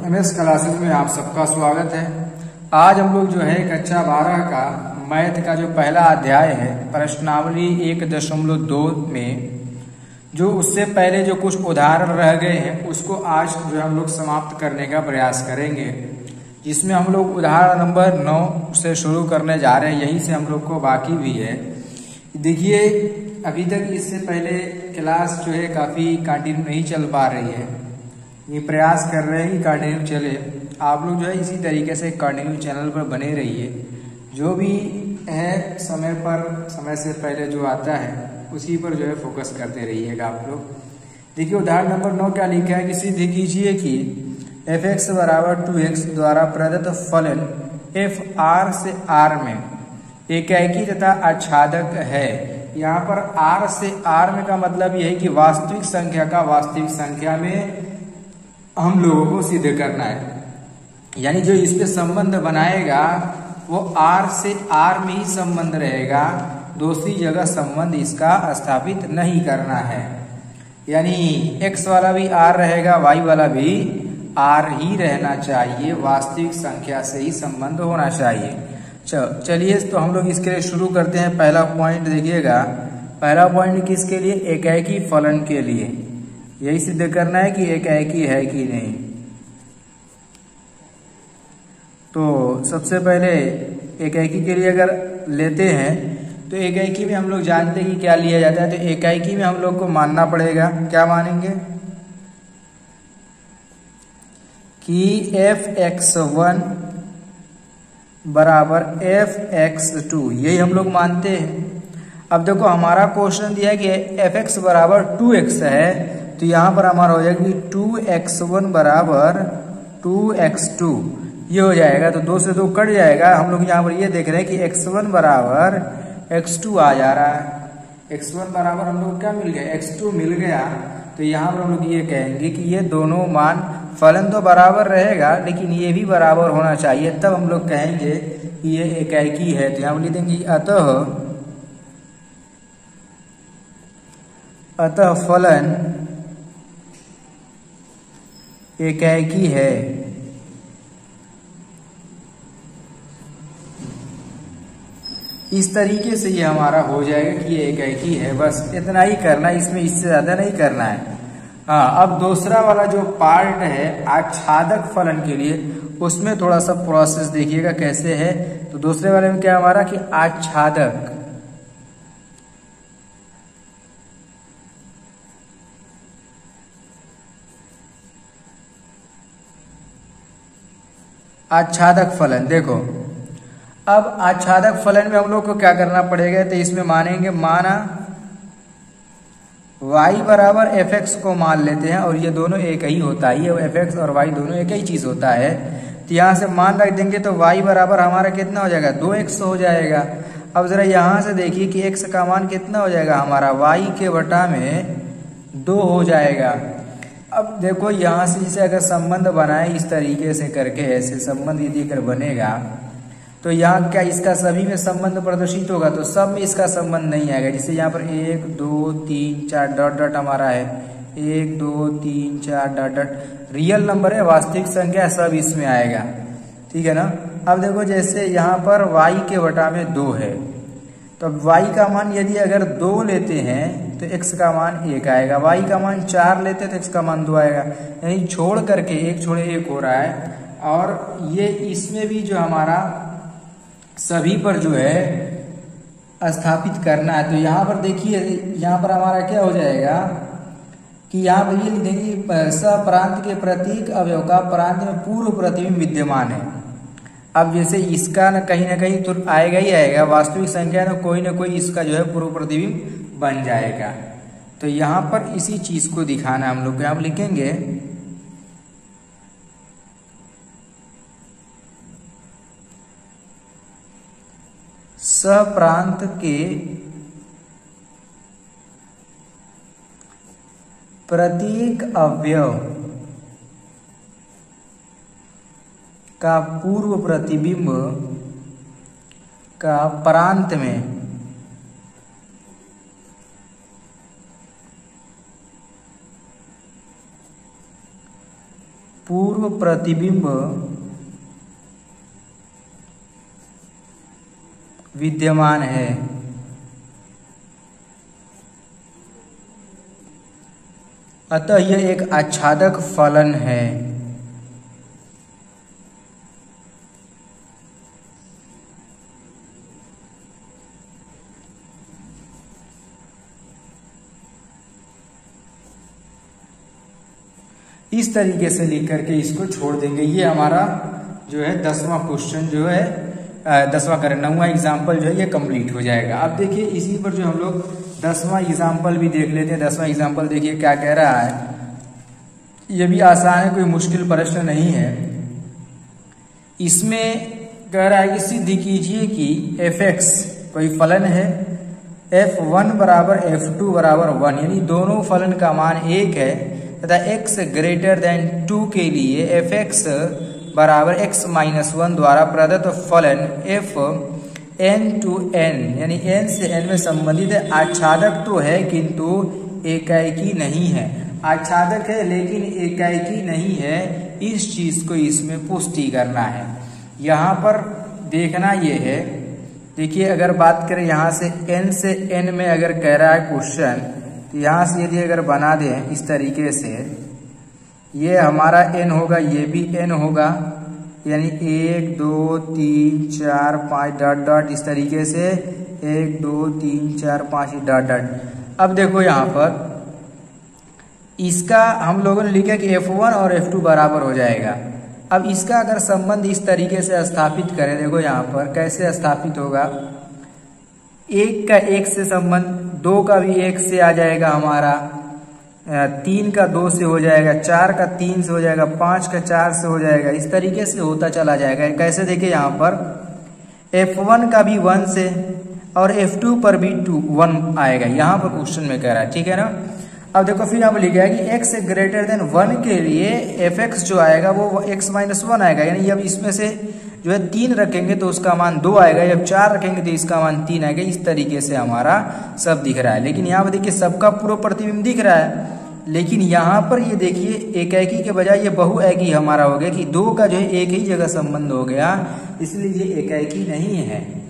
MS classes में आप सबका स्वागत है। आज हम लोग जो है कक्षा 12 का मैथ का जो पहला अध्याय है प्रश्नावली 1.2 में जो उससे पहले जो कुछ उदाहरण रह गए हैं उसको आज जो हम लोग समाप्त करने का प्रयास करेंगे, जिसमें हम लोग उदाहरण नंबर 9 से शुरू करने जा रहे हैं। यहीं से हम लोग को बाकी भी है। देखिए, अभी तक इससे पहले क्लास जो है काफ़ी कंटिन्यू नहीं चल पा रही है। ये प्रयास कर रहे हैं कि कंटिन्यू चले। आप लोग जो है इसी तरीके से कंटिन्यू चैनल पर बने रहिए। जो भी है समय से पहले जो आता है उसी पर जो है फोकस करते रहिएगा आप लोग। देखिए, उदाहरण नंबर 9 क्या लिखा है कि सिद्ध कीजिए कि f(x) = 2x द्वारा प्रदत्त फलन f r से r में एकाएकी तथा आच्छादक है। यहाँ पर r से r में का मतलब यह है कि वास्तविक संख्या का वास्तविक संख्या में हम लोगों को सिद्ध करना है। यानी जो इस पे संबंध बनाएगा वो r से r में ही संबंध रहेगा, दूसरी जगह संबंध इसका स्थापित नहीं करना है। यानी x वाला भी r रहेगा, y वाला भी r ही रहना चाहिए, वास्तविक संख्या से ही संबंध होना चाहिए। चलिए तो हम लोग इसके लिए शुरू करते हैं। पहला पॉइंट देखिएगा, पहला पॉइंट किसके लिए? एकाएकी फलन के लिए। यही सिद्ध करना है कि एकाएकी है कि नहीं। तो सबसे पहले एकाएकी के लिए अगर लेते हैं तो एकाएकी में हम लोग जानते हैं कि क्या लिया जाता है। तो एकाएकी में हम लोग को मानना पड़ेगा, क्या मानेंगे कि f(x1) बराबर f(x2), यही हम लोग मानते हैं। अब देखो, हमारा क्वेश्चन दिया है कि f(x) बराबर 2x है, तो यहाँ पर हमारा हो जाएगा कि 2x1 बराबर 2x2, ये हो जाएगा। तो 2 से 2 कट जाएगा। हम लोग यहाँ पर ये देख रहे हैं कि x1 बराबर x2 आ जा रहा है। x1 बराबर हम लोग क्या मिल गया? x2 मिल गया। तो यहाँ पर हम लोग ये कहेंगे कि ये दोनों मान, फलन तो बराबर रहेगा लेकिन ये भी बराबर होना चाहिए, तब हम लोग कहेंगे कि ये एकाएकी है। तो यहाँ पर लिख देंगे अतः फलन एकाएकी है। इस तरीके से ये हमारा हो जाएगा कि ये एकाएकी है। बस इतना ही करना है, इसमें इससे ज्यादा नहीं करना है। हाँ, अब दूसरा वाला जो पार्ट है आच्छादक फलन के लिए, उसमें थोड़ा सा प्रोसेस देखिएगा कैसे है। तो दूसरे वाले में क्या हमारा कि आच्छादक, आच्छादक फलन। देखो, अब आच्छादक फलन में हम लोग को क्या करना पड़ेगा? तो इसमें मानेंगे, माना y बराबर f(x) को मान लेते हैं, और ये दोनों एक ही होता है, ये f(x) और y दोनों एक ही चीज होता है। तो यहाँ से मान रख देंगे तो y बराबर हमारा कितना हो जाएगा? 2x हो जाएगा। अब जरा यहाँ से देखिए कि x का मान कितना हो जाएगा हमारा? y के बटा में 2 हो जाएगा। अब देखो, यहाँ से जैसे अगर संबंध बनाए इस तरीके से करके, ऐसे संबंध यदि अगर बनेगा तो यहाँ क्या इसका सभी में संबंध प्रदर्शित होगा? तो सब में इसका संबंध नहीं आएगा। जैसे यहाँ पर 1 2 3 4 डॉट डॉट हमारा है, 1 2 3 4 डॉट डॉट रियल नंबर है, वास्तविक संख्या, सब इसमें आएगा। ठीक है ना। अब देखो, जैसे यहाँ पर y के बटा में 2 है, तो अब y का मान यदि अगर 2 लेते हैं तो x का मान 1 आएगा। y का मान 4 लेते हैं तो x का मान 2 आएगा। यानी छोड़ करके 1 छोड़े 1 हो रहा है। और ये इसमें भी जो हमारा सभी पर जो है स्थापित करना है। तो यहाँ पर देखिए, यहाँ पर हमारा क्या हो जाएगा कि यहाँ पर ये लिख देंगे सप्रांत के प्रतीक अवयव का प्रांत में पूर्व प्रतिबिंब विद्यमान है। अब जैसे इसका ना कहीं तो आएगा ही आएगा, वास्तविक संख्या में कोई ना कोई इसका जो है पूर्व प्रतिबिंब बन जाएगा। तो यहाँ पर इसी चीज को दिखाना हम लोग यहाँ पर लिखेंगे सप्रांत के प्रतीक अवयव का पूर्व प्रतिबिंब का प्रांत में पूर्व पूर्व प्रतिबिंब विद्यमान है। अतः यह एक आच्छादक फलन है। इस तरीके से लिख करके इसको छोड़ देंगे। ये हमारा जो है 10वां क्वेश्चन जो है 10वां करें 9वां एग्जाम्पल जो है ये कंप्लीट हो जाएगा। अब देखिए इसी पर जो हम लोग 10वां एग्जाम्पल भी देख लेते हैं। 10वां एग्जाम्पल देखिए क्या कह रहा है। ये भी आसान है, कोई मुश्किल प्रश्न नहीं है। इसमें कह रहा है कि सिद्ध कीजिए कि f(x) कोई फलन है, f1 बराबर f2 बराबर 1, यानी दोनों फलन का मान 1 है तथा x ग्रेटर देन 2 के लिए f(x) बराबर x माइनस 1 द्वारा प्रदत्त फलन f n to n यानी n से n में संबंधित है। आच्छादक तो है किंतु एकाएकी नहीं है। आच्छादक है लेकिन एकाएकी नहीं है। इस चीज को इसमें पुष्टि करना है। यहाँ पर देखना ये है, देखिए अगर बात करें यहाँ से n से n में अगर कह रहा है क्वेश्चन, तो यहाँ से यदि अगर बना दें इस तरीके से, ये हमारा n होगा, ये भी n होगा, यानी 1 2 3 4 5 डॉट डॉट इस तरीके से 1 2 3 4 5 डॉट डॉट। अब देखो यहाँ पर इसका हम लोगों ने लिखा कि f1 और f2 बराबर हो जाएगा। अब इसका अगर संबंध इस तरीके से स्थापित करें, देखो यहाँ पर कैसे स्थापित होगा। 1 का 1 से संबंध, 2 का भी 1 से आ जाएगा हमारा, 3 का 2 से हो जाएगा, 4 का 3 से हो जाएगा, 5 का 4 से हो जाएगा। इस तरीके से होता चला जाएगा। कैसे देखिए यहाँ पर f1 का भी 1 से और f2 पर भी 1 आएगा। यहाँ पर क्वेश्चन में कह रहा है, ठीक है ना। अब देखो फिर यहाँ पर लिखा है कि x ग्रेटर देन 1 के लिए f(x) जो आएगा वो x माइनस 1 आएगा। यानी अब इसमें से जो है 3 रखेंगे तो उसका मान 2 आएगा, जब 4 रखेंगे तो इसका मान 3 आएगा। इस तरीके से हमारा सब दिख रहा है। लेकिन यहाँ पर देखिए सबका पूरा प्रतिबिंब दिख रहा है, लेकिन यहाँ पर ये देखिए एकाएकी के बजाय ये बहुएकी हमारा हो गया कि 2 का जो है एक ही जगह संबंध हो गया, इसलिए ये एकाएकी नहीं है।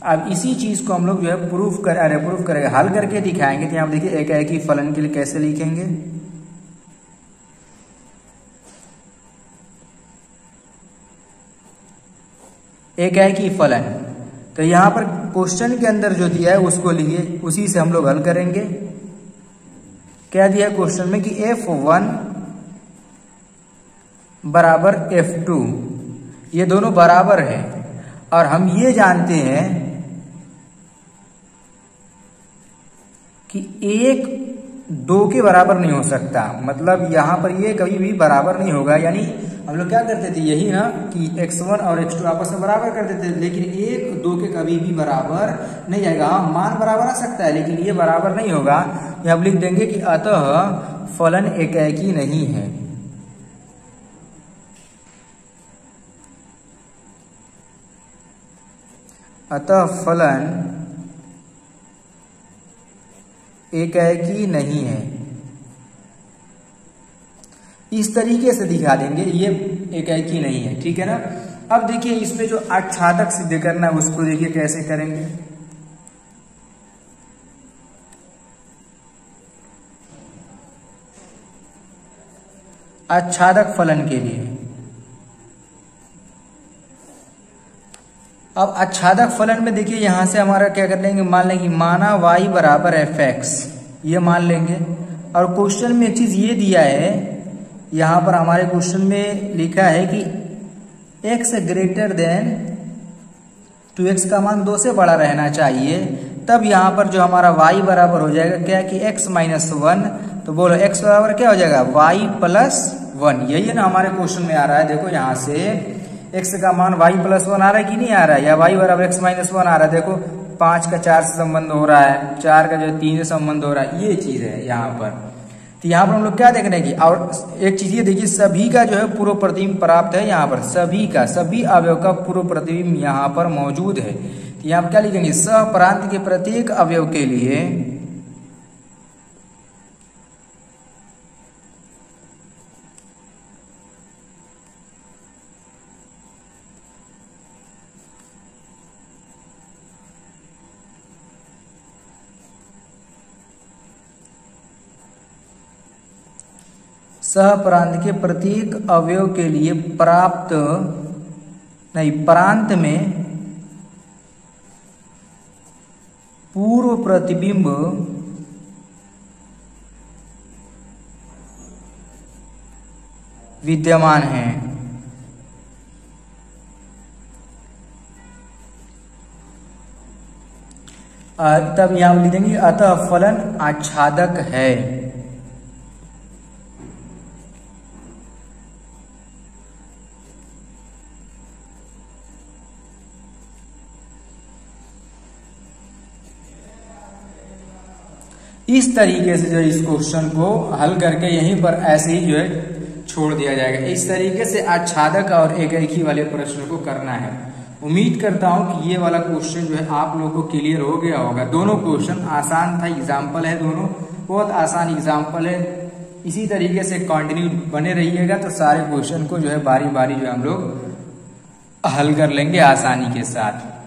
अब इसी चीज को हम लोग जो है प्रूफ करेंगे, हल करके दिखाएंगे। तो यहाँ देखिए एकाएकी फलन के लिए कैसे लिखेंगे। एकाएकी फलन, तो यहाँ पर क्वेश्चन के अंदर जो दिया है उसको लिखिए, उसी से हम लोग हल करेंगे। क्या दिया है क्वेश्चन में कि f1 बराबर f2, ये दोनों बराबर है और हम ये जानते हैं कि 1 2 के बराबर नहीं हो सकता। मतलब यहाँ पर ये कभी भी बराबर नहीं होगा। यानी हम लोग क्या करते थे, यही ना कि x1 और x2 आपस में बराबर कर देते थे, लेकिन 1 2 के कभी भी बराबर नहीं आएगा। हाँ, मान बराबर आ सकता है लेकिन ये बराबर नहीं होगा। यहाँ लिख देंगे कि अतः फलन एकाएकी नहीं है। अतः फलन एकाएकी नहीं है। इस तरीके से दिखा देंगे ये एकाएकी नहीं है, ठीक है ना। अब देखिए इसमें जो आच्छादक सिद्ध करना है उसको देखिए कैसे करेंगे। आच्छादक फलन के लिए अब आच्छादक फलन में देखिए यहां से हमारा क्या कर लेंगे, मान लेंगे माना y बराबर f(x), ये मान लेंगे। और क्वेश्चन में एक चीज ये दिया है, यहां पर हमारे क्वेश्चन में लिखा है कि x ग्रेटर देन 2x का मान 2 से बड़ा रहना चाहिए। तब यहां पर जो हमारा y बराबर हो जाएगा क्या कि x माइनस 1। तो बोलो x बराबर क्या हो जाएगा, y प्लस 1। यही है ना हमारे क्वेश्चन में आ रहा है। देखो यहाँ से x का मान y प्लस 1 आ रहा है कि नहीं आ रहा है, या y बराबर x माइनस 1 आ रहा है। देखो 5 का 4 से संबंध हो रहा है, 4 का जो 3 से संबंध हो रहा है, ये चीज है यहाँ पर। तो यहाँ पर हम लोग क्या देख रहे हैं कि, और एक चीज ये देखिए सभी का जो है पूर्व प्रतिबिंब प्राप्त है। यहाँ पर सभी अवयव का पूर्व प्रतिबिंब यहाँ पर मौजूद है। तो यहाँ पर क्या लिखेंगे, सहप्रांत के प्रत्येक अवयव के लिए सहप्रांत के प्रत्येक अवयव के लिए प्रांत में पूर्व प्रतिबिंब विद्यमान है। तब यहां लिख देंगे अतः फलन आच्छादक है। इस तरीके से जो इस क्वेश्चन को हल करके यहीं पर ऐसे ही जो है छोड़ दिया जाएगा। इस तरीके से आच्छादक और एकाकी वाले प्रश्न को करना है। उम्मीद करता हूं कि ये वाला क्वेश्चन जो है आप लोगों को क्लियर हो गया होगा। दोनों क्वेश्चन आसान था, एग्जाम्पल है, दोनों बहुत आसान एग्जाम्पल है। इसी तरीके से कंटिन्यू बने रहिएगा तो सारे क्वेश्चन को जो है बारी बारी जो हम लोग हल कर लेंगे आसानी के साथ।